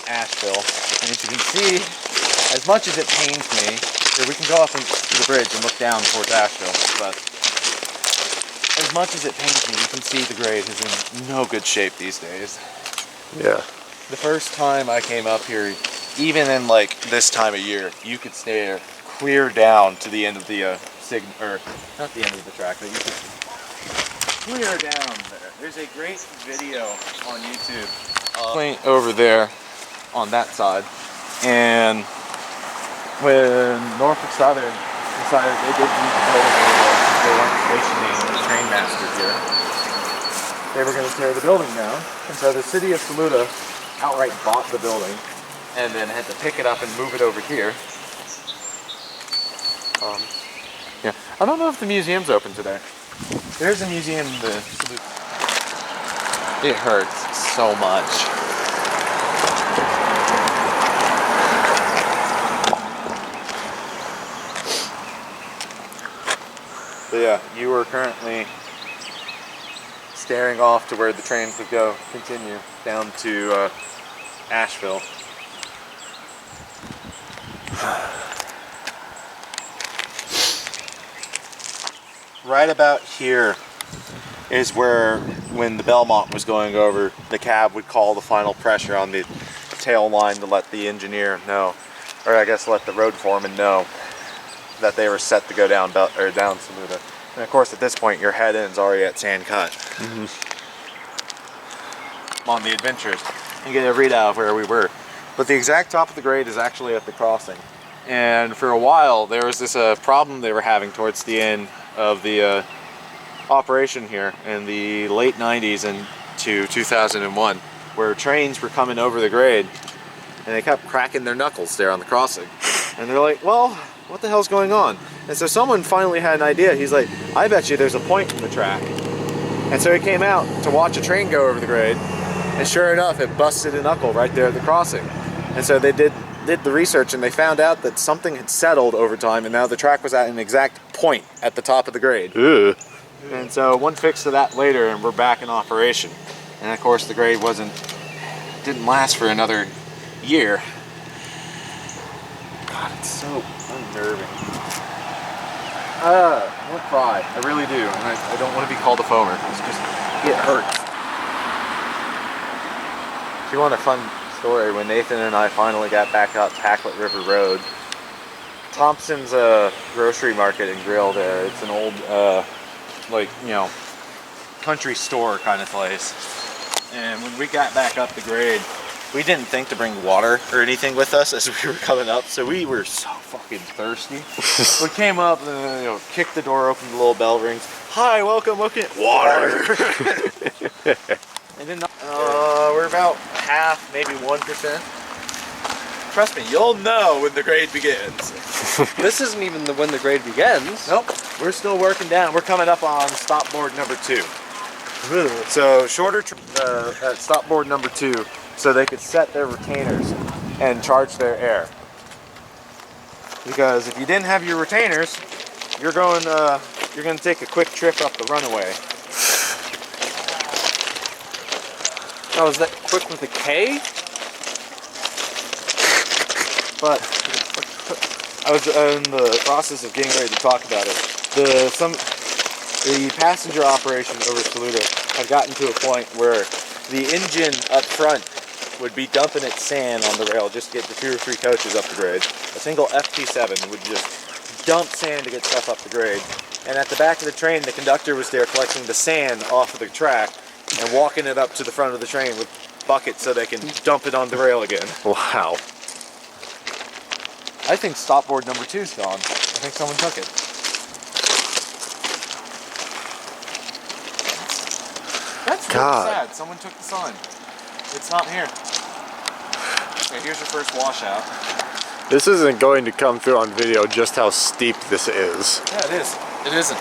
Asheville. And as you can see, as much as it pains me, here we can go up to the bridge and look down towards Asheville, but as much as it pains me, you can see the grade is in no good shape these days. Yeah. The first time I came up here, even in like this time of year, you could stare clear down to the end of the or not the end of the track, but you could clear down there. There's a great video on YouTube over there on that side, and when Norfolk Southern decided they didn't need to build it anymore because they weren't stationing the train master here, they were going to tear the building down, and so the city of Saluda outright bought the building and then had to pick it up and move it over here. Yeah, I don't know if the museum's open today. There's a museum in the Saluda. It hurts so much. But yeah, you are currently staring off to where the trains would go, continue down to Asheville. Right about here is where, when the Belmont was going over, the cab would call the final pressure on the tail line to let the engineer know, or I guess let the road foreman know that they were set to go down down Saluda. And of course, at this point, your head end's already at Sand Cut. On the adventures and get a readout of where we were. But the exact top of the grade is actually at the crossing. And for a while, there was this problem they were having towards the end of the operation here in the late 90s into 2001, where trains were coming over the grade and they kept cracking their knuckles there on the crossing. And they're like, well, what the hell's going on? And so someone finally had an idea. He's like, I bet you there's a point in the track. And so he came out to watch a train go over the grade, and sure enough, it busted a knuckle right there at the crossing. And so they did the research, and they found out that something had settled over time, and now the track was at an exact point at the top of the grade. Ew. And so one fix to that later, and we're back in operation. And of course, the grade didn't last for another year. God, it's so unnerving. I want to cry. I really do. And I don't want to be called a foamer. It's just, it hurts. If you want a fun story, when Nathan and I finally got back up Hacklet River Road, Thompson's grocery market and grill there. It's an old, like, you know, country store kind of place. And when we got back up the grade, we didn't think to bring water or anything with us as we were coming up, so we were so fucking thirsty. We came up and, you know, kicked the door open, the little bell rings. Hi, welcome, water! And then, we're about half, maybe 1%. Trust me, you'll know when the grade begins. This isn't even when the grade begins. Nope, we're still working down. We're coming up on stop board number 2. So shorter at stop board number 2, so they could set their retainers and charge their air. Because if you didn't have your retainers, you're going to take a quick trip up the Runaway. Oh, is that quick with a K? But I was in the process of getting ready to talk about it. The passenger operation over Saluda had gotten to a point where the engine up front would be dumping its sand on the rail just to get the 2 or 3 coaches up the grade. A single FP7 would just dump sand to get stuff up the grade. And at the back of the train, the conductor was there collecting the sand off of the track and walking it up to the front of the train with buckets so they can dump it on the rail again. Wow. I think stop board number 2's gone. I think someone took it. That's really sad. Someone took the sign. It's not here. Okay, here's your first washout. This isn't going to come through on video just how steep this is. Yeah, it is. It isn't.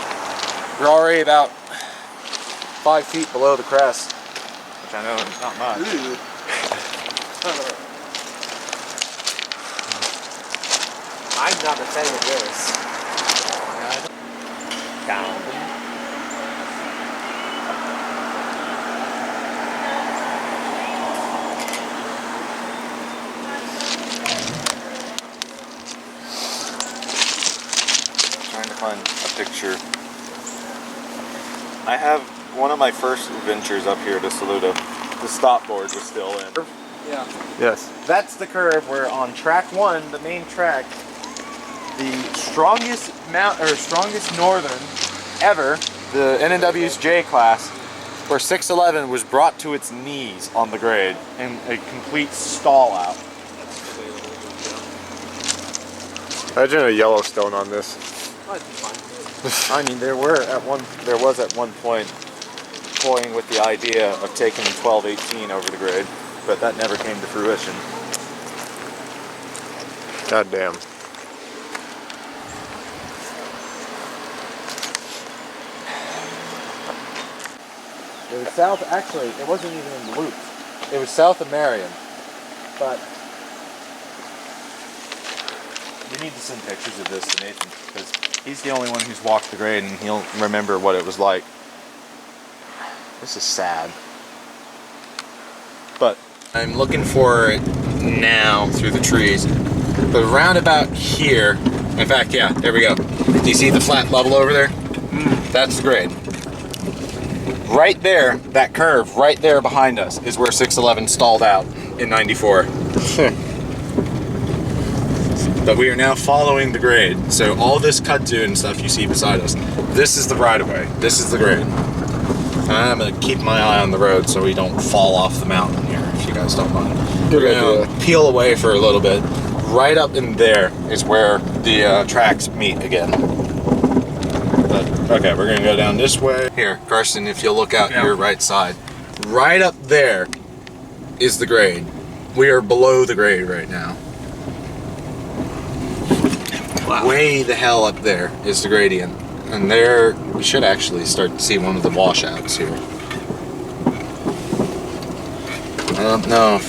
We're already about 5 feet below the crest, which I know is not much. I'm not a fan of this. Down. find a picture. I have one of my first adventures up here to Saluda. The stop board was still in. Yeah. Yes. That's the curve where on track 1, the main track, the strongest northern ever, the NNW's J class, where 611 was brought to its knees on the grade in a complete stall out. Imagine a Yellowstone on this. Might be fine. I mean, there was at one point toying with the idea of taking 1218 over the grade, but that never came to fruition. God damn. It was south, actually, it wasn't even in the loop. It was south of Marion, but we need to send pictures of this to Nathan, because he's the only one who's walked the grade and he'll remember what it was like. This is sad. But I'm looking for it now through the trees. But around about here, in fact, yeah, there we go. Do you see the flat level over there? That's the grade. Right there, that curve right there behind us is where 611 stalled out in 94. But we are now following the grade. So all this kudzu and stuff you see beside us, this is the right of way. This is the grade. I'm gonna keep my eye on the road so we don't fall off the mountain here, if you guys don't mind. Good We're gonna idea. peel away for a little bit. Right up in there is where the tracks meet again. But, okay, we're gonna go down this way. Here, Carson, if you'll look out your right side. Right up there is the grade. We are below the grade right now. Wow. Way the hell up there is the gradient. And there, we should actually start to see one of the washouts here. I don't know.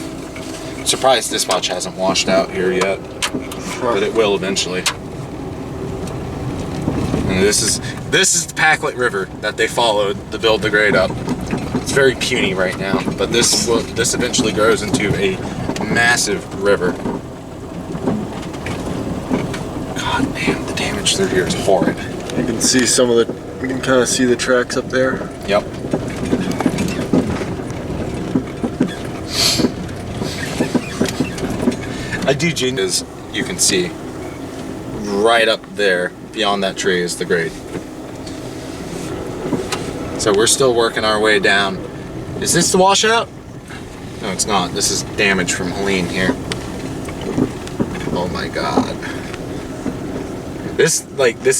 I'm surprised this much hasn't washed out here yet. But it will eventually. And this is the Packlet River that they followed to build the grade up. It's very puny right now, but this eventually grows into a massive river. God damn, the damage through here is horrid. You can see some of the, you can kind of see the tracks up there. Yep. I do genuinely, as you can see, right up there, beyond that tree is the grade. So we're still working our way down. Is this the washout? No, it's not. This is damage from Helene here. Oh my god. This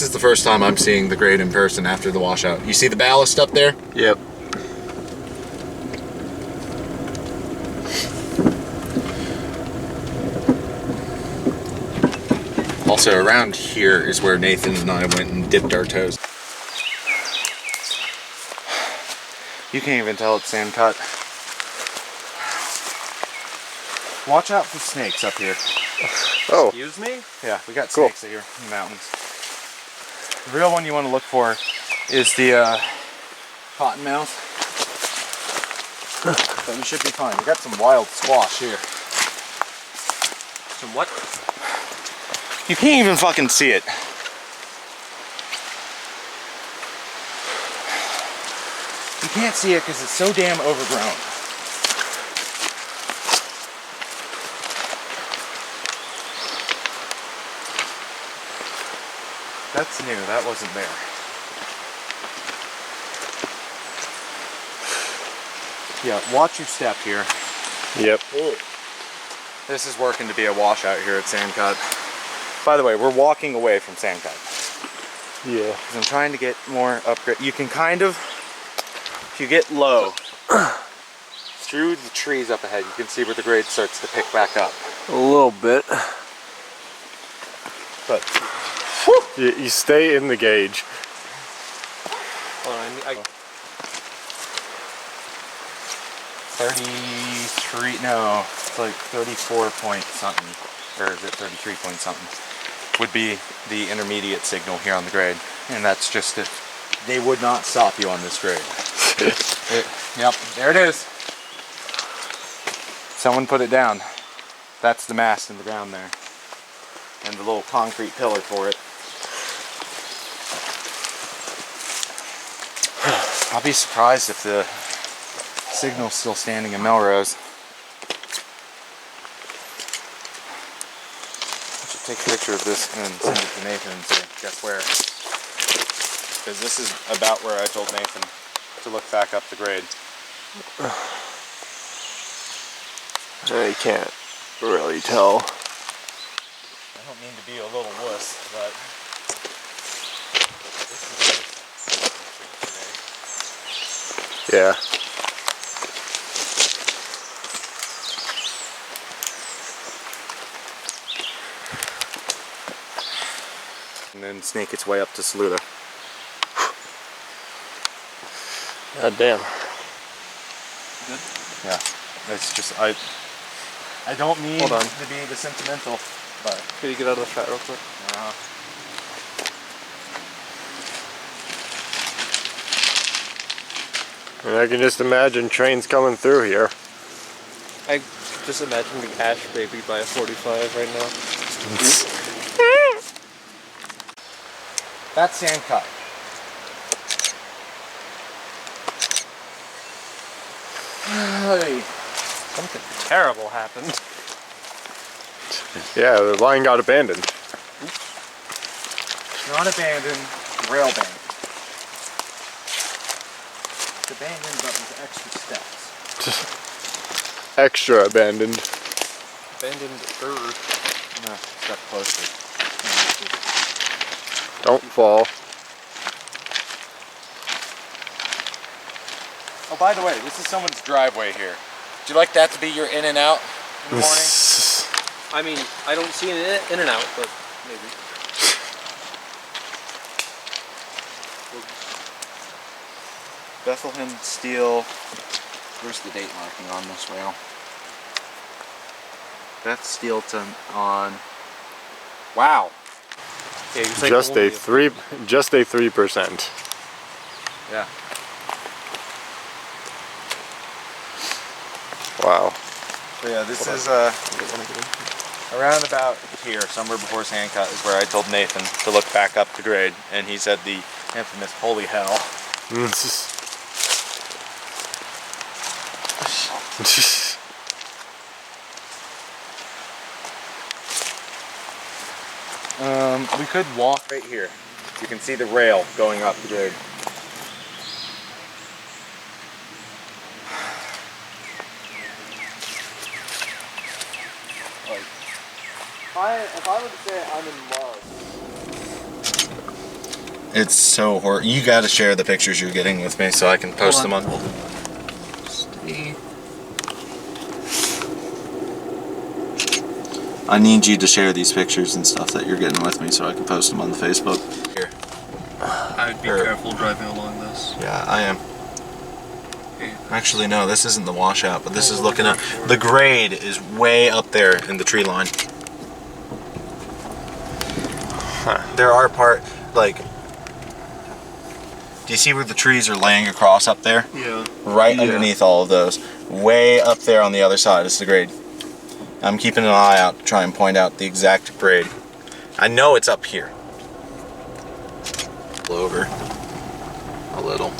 is the first time I'm seeing the grade in person after the washout. You see the ballast up there? Yep. Also around here is where Nathan and I went and dipped our toes. You can't even tell it's sand cut. Watch out for snakes up here. Oh. Excuse me? Yeah, we got Cool. snakes here in the mountains. The real one you want to look for is the cottonmouth. But we should be fine. We got some wild squash here. Some what? You can't even fucking see it. You can't see it because it's so damn overgrown. That's new, that wasn't there. Yeah, watch your step here. Yep. This is working to be a washout here at Sandcut. By the way, we're walking away from Sandcut. Yeah. Because I'm trying to get more upgrade. You can kind of, if you get low, through the trees up ahead, you can see where the grade starts to pick back up. A little bit. But You stay in the gauge. Hold on, I 33, no, it's like 34 point something, or is it 33 point something, would be the intermediate signal here on the grade. And that's just it. They would not stop you on this grade. Yep, there it is. Someone put it down. That's the mast in the ground there. And the little concrete pillar for it. I'll be surprised if the signal's still standing in Melrose. I should take a picture of this and send it to Nathan and say, guess where? Because this is about where I told Nathan to look back up the grade. I can't really tell. I don't mean to be a little wuss, but Yeah. and then snake its way up to Saluda. God damn. Good? Yeah, it's just I don't mean Hold on. to be the sentimental, but Can you get out of the shot real quick? And I can just imagine trains coming through here. I just imagine being ash baby by a 45 right now. that's sand cut. Hey. Something terrible happened. Yeah, the line got abandoned. Not abandoned, rail band. It's abandoned, but with extra steps. Extra abandoned. Abandoned No, step closer. Don't fall. Oh, by the way, this is someone's driveway here. Would you like that to be your in and out in the morning? I mean, I don't see an in and out, but maybe. Bethlehem Steel. Where's the date marking on this rail? Beth Steelton on. Wow. Yeah, you're saying Just a only 3%. Yeah. Wow. So yeah, this is around about here, somewhere before Sandcut, is where I told Nathan to look back up the grade, and he said the infamous "holy hell." We could walk right here. You can see the rail going up the grade. If I were to say I'm in love. It's so horrible. You got to share the pictures you're getting with me so I can post them on. I need you to share these pictures and stuff that you're getting with me so I can post them on the Facebook. Here. I would be careful driving along this. Yeah, I am. Actually, no, this isn't the washout, but this is looking up. The grade is way up there in the tree line. There are like, do you see where the trees are laying across up there? Yeah. Right underneath all of those. Way up there on the other side is the grade. I'm keeping an eye out to try and point out the exact grade. I know it's up here. Over a little.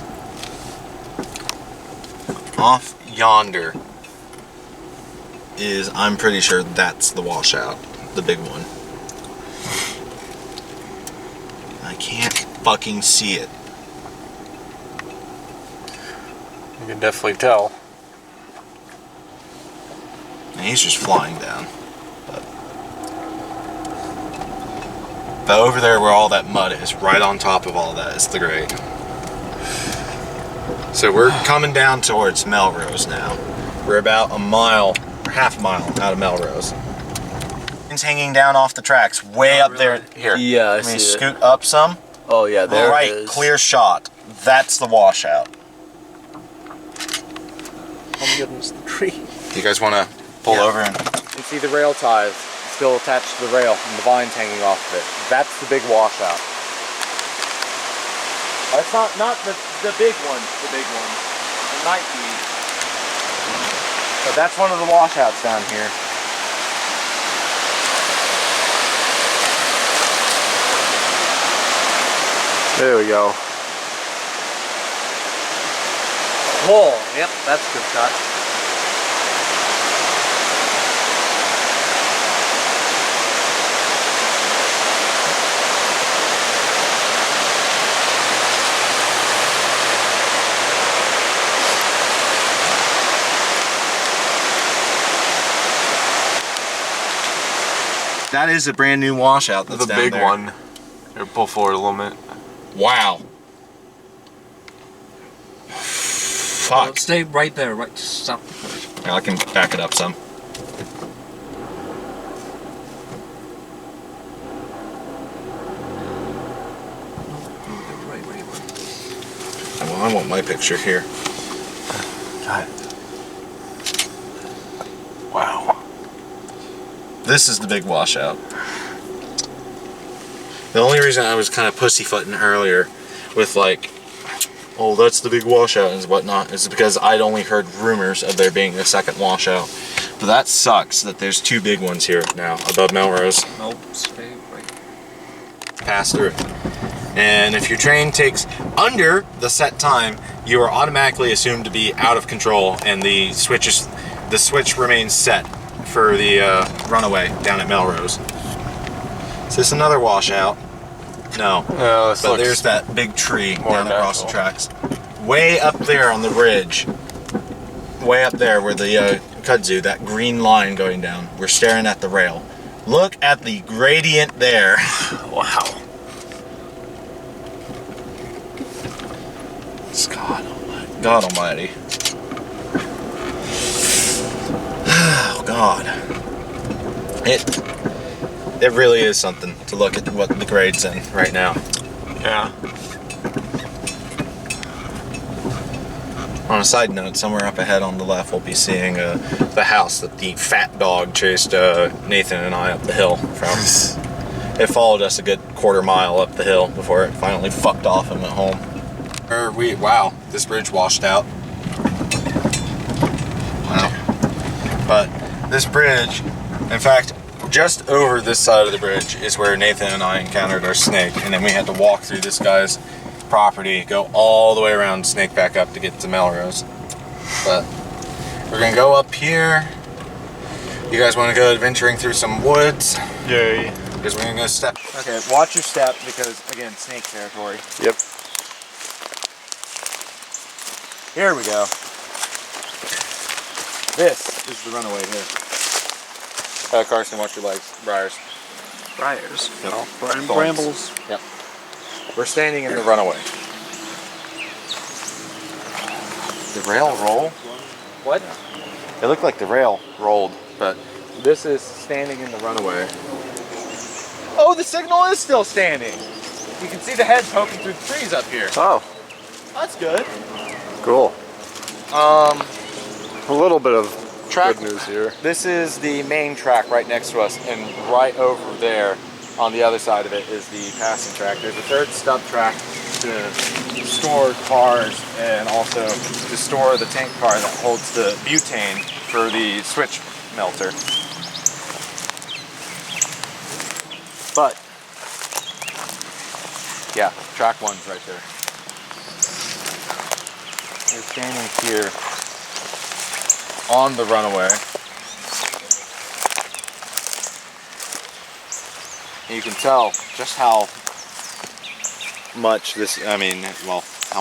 Off yonder is, I'm pretty sure that's the washout, the big one. I can't fucking see it. You can definitely tell. And he's just flying down. But over there where all that mud is, right on top of all that, is the grade. So we're coming down towards Melrose now. We're about a mile, or half a mile out of Melrose. It's hanging down off the tracks, way up there. Here, Yeah, I let me see it. scoot up some. Oh yeah, there Right, it is. clear shot. That's the washout. Oh my goodness, the tree. You guys want to pull over and... You can see the rail ties still attached to the rail and the vines hanging off of it. That's the big washout. It's not the big one, the big one. It might be. But that's one of the washouts down here. There we go. hole. Yep, that's a good shot. That is a brand new washout that's The down big there. one. Here, pull forward a little bit. Wow. Well, Fuck. stay right there, right, stop. Yeah, I can back it up some. Right where you were. Well, I want my picture here. God. Wow. This is the big washout. The only reason I was kind of pussyfooting earlier with like, oh, that's the big washout and whatnot, is because I'd only heard rumors of there being a second washout. But that sucks that there's two big ones here now above Melrose. Nope, stay right. Pass through. And if your train takes under the set time, you are automatically assumed to be out of control, and the switch remains set for the Runaway down at Melrose. Is this another washout? No. Yeah, this But looks there's that big tree more down across the natural. tracks. Way up there on the ridge, way up there where the kudzu, that green line going down, we're staring at the rail. Look at the gradient there. wow. God Almighty. Oh God. It really is something to look at what the grade's in right now. Yeah. On a side note, somewhere up ahead on the left, we'll be seeing the house that the fat dog chased Nathan and I up the hill from. It followed us a good quarter-mile up the hill before it finally fucked off and went home. Wow, this bridge washed out. Wow. But this bridge, in fact, just over this side of the bridge is where Nathan and I encountered our snake, and then we had to walk through this guy's property, go all the way around, snake back up to get to Melrose. But we're gonna go up here. You guys want to go adventuring through some woods? Yay. Because we're gonna go step. Okay, watch your step because again, snake territory. Yep. Here we go. This is the Runaway here. Carson, watch your legs. Briars. Briars. Yep. Thorns. Thorns. Brambles. Yep. We're standing in the Runaway. The rail roll? What? It looked like the rail rolled, but this is standing in the Runaway. Oh, the signal is still standing. You can see the head poking through the trees up here. Oh, That's good. cool. Um, A little bit of Track- good news here. This is the main track right next to us, and right over there on the other side of it is the passing track. There's a third stub track to store cars and also to store the tank car that holds the butane for the switch melter. But, yeah, track one's right there. We're standing here on the Runaway. And you can tell just how much this, how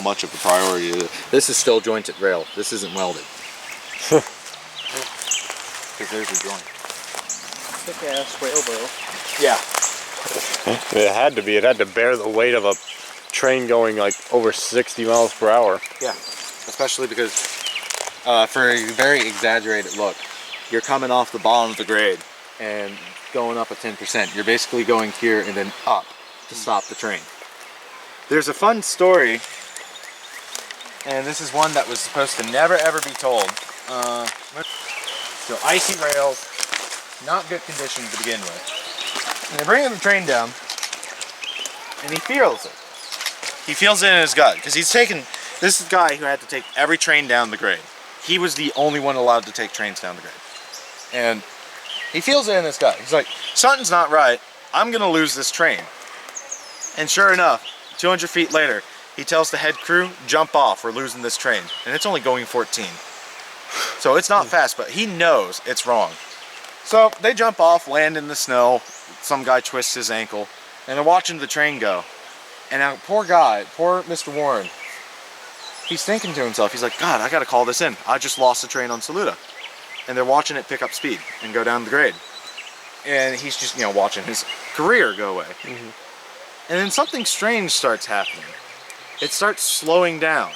much of a priority it is. This is still jointed rail. This isn't welded. Because there's a joint. Thick ass railroad. Yeah. It had to be. It had to bear the weight of a train going like over 60 miles per hour. Yeah. Especially because for a very exaggerated look, you're coming off the bottom of the grade and going up a 10%. You're basically going here and then up to stop the train. There's a fun story, and this is one that was supposed to never ever be told. So icy rails, not good condition to begin with. And they're bringing the train down, and he feels it. He feels it in his gut, because he's taken, this is the guy who had to take every train down the grade. He was the only one allowed to take trains down the grade. And he feels it in his gut. He's like, something's not right. I'm gonna lose this train. And sure enough, 200 feet later, He tells the head crew, jump off, we're losing this train. And it's only going 14. So it's not fast, but he knows it's wrong. So they jump off, land in the snow. Some guy twists his ankle, and they're watching the train go. And now, poor guy, poor Mr. Warren, he's thinking to himself, he's like, God, I gotta call this in. I just lost the train on Saluda. And they're watching it pick up speed and go down the grade. And he's just, watching his career go away. Mm-hmm. And then something strange starts happening. It starts slowing down.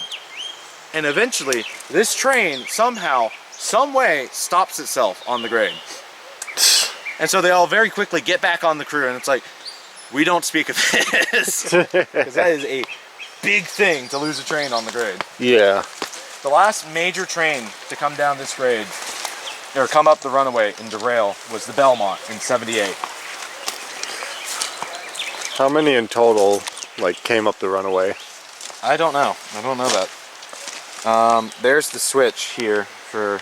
And eventually, this train somehow, some way, stops itself on the grade. And so they all very quickly get back on the crew, and it's like, we don't speak of this. Because that is a big thing to lose a train on the grade. Yeah. The last major train to come down this grade, or come up the Runaway and derail, was the Belmont in '78. How many in total, came up the Runaway? I don't know. I don't know that. There's the switch here for...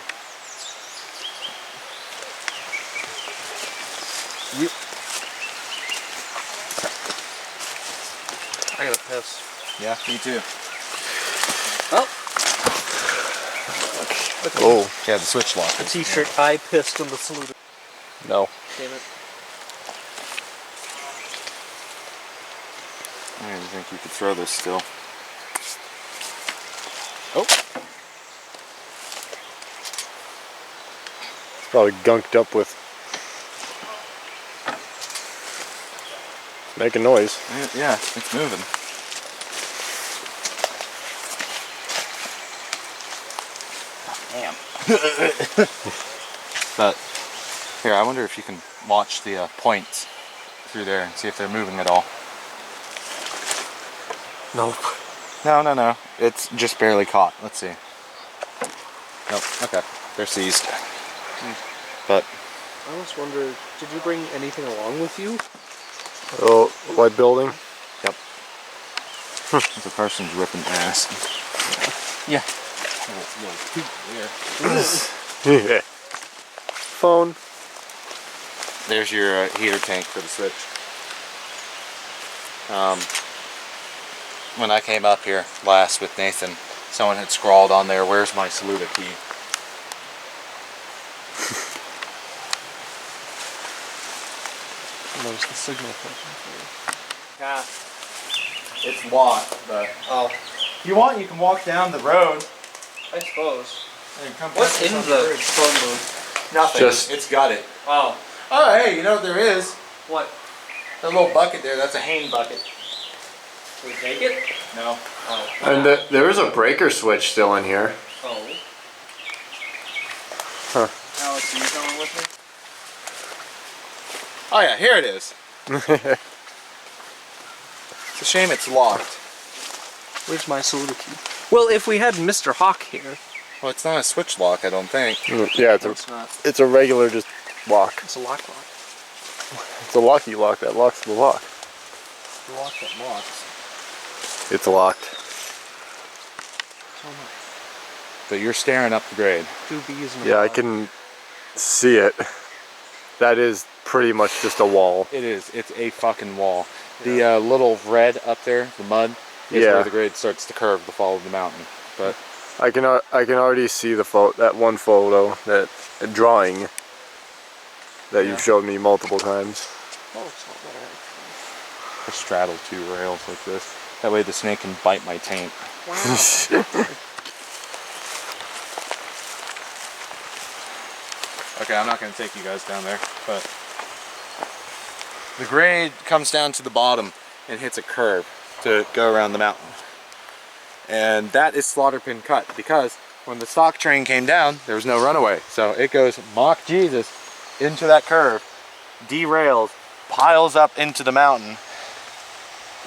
I gotta piss. Yeah, me too. Oh. Oh. Yeah, the switch lock. A t-shirt. I pissed in the Saluda. No. Damn it. I didn't think you could throw this still. Oh. It's probably gunked up with. It's making noise. Yeah, it's moving. Damn. But here, I wonder if you can watch the points through there and see if they're moving at all. Nope. No. It's just barely caught. Let's see. Nope. Okay. They're seized. But I almost wonder, did you bring anything along with you? Oh, white building? yep. The person's ripping ass. Yeah. Yeah. Phone. There's your heater tank for the switch. When I came up here last with Nathan, someone had scrawled on there, "Where's my Saluda key?" There's the signal function for Yeah. It's locked, but Oh, if you want, you can walk down the road I suppose. and come. What's back in on the bridge. phone booth? Nothing. Just- It's got it. Oh. Oh, hey, you know what there is? What? That little bucket there. That's a Hain bucket. Can we take it? No. Oh. And there is a breaker switch still in here. Oh. Alex, are you coming with me? Oh yeah, here it is. It's a shame it's locked. Where's my Saluda key? Well, if we had Mr. Hawk here. Well, it's not a switch lock, I don't think. Yeah, It's not. it's a regular just lock. It's a lock. It's a locky lock that locks the lock. The lock that locks. It's locked. But you're staring up the grade. 2 B's and a Yeah, I bar. can see it. That is pretty much just a wall. It is. It's a fucking wall. The little red up there, the mud, is Yeah. where the grade starts to curve to follow the mountain. But I can already see that one photo, that drawing that you've showed me multiple times. Oh, it's not bad. I straddle 2 rails like this. That way the snake can bite my taint. Wow. Okay, I'm not going to take you guys down there, but the grade comes down to the bottom and hits a curve to go around the mountain. And that is slaughter pin cut, because when the stock train came down, there was no runaway. So it goes mock Jesus into that curve, derails, piles up into the mountain.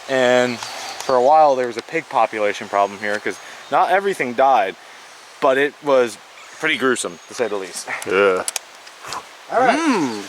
And for a while there was a pig population problem here, because not everything died, but it was pretty gruesome, to say the least. Yeah. All right.